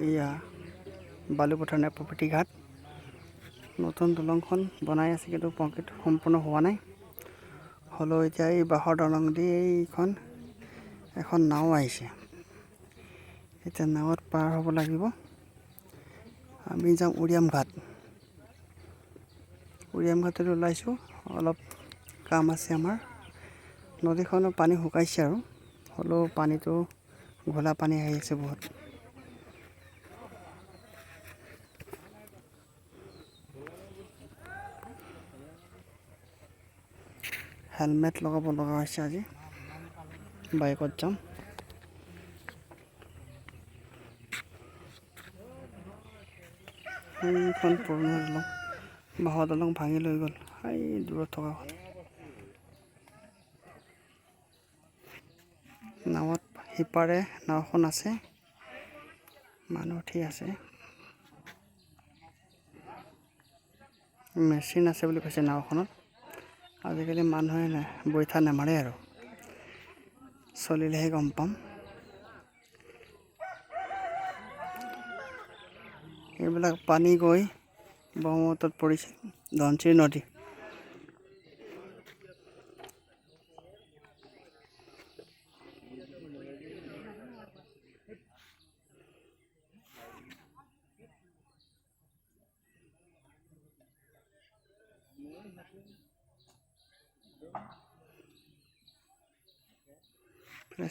এয়া বালুপথাৰ নেপপতি ঘাট নতুন দলংখন বনাই আছে কিন্তু কমপ্লিট সম্পূৰ্ণ হোৱা নাই হলো এতিয়া এই বাহৰ দলং দি এইখন এখন নাও আহিছে এতিয়া নাওত পাৰ হ'ব লাগিব আমি যাম উৰিয়াম ঘাটত ওলাইছোঁ অলপ কাম আছে আমাৰ নদীখনৰ পানী শুকাইছে আৰু হলো পানীটো ঘোলা পানী আহি আছে বহুত হেলমেট লগাব লগা হৈছে আজি বাইকত যাম এইখন পুৰণা দলং বাঁহৰ দলং ভাঙি লৈ গ'ল এই দূৰত থকাখন নাৱত সিপাৰে নাওখন আছে মানুহ উঠি আছে মেচিন আছে বুলি কৈছে নাওখনত আজিকালি মানুহে বৈঠা নামাৰে আৰু চলিলেহে গম পাম এইবিলাক পানী গৈ ব্ৰহ্মপুত্ৰত পৰিছে ধনশিৰি নদী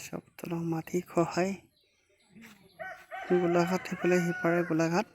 চব দলং মাটি খহাই গোলাঘাট সেইফালে সিপাৰে গোলাঘাট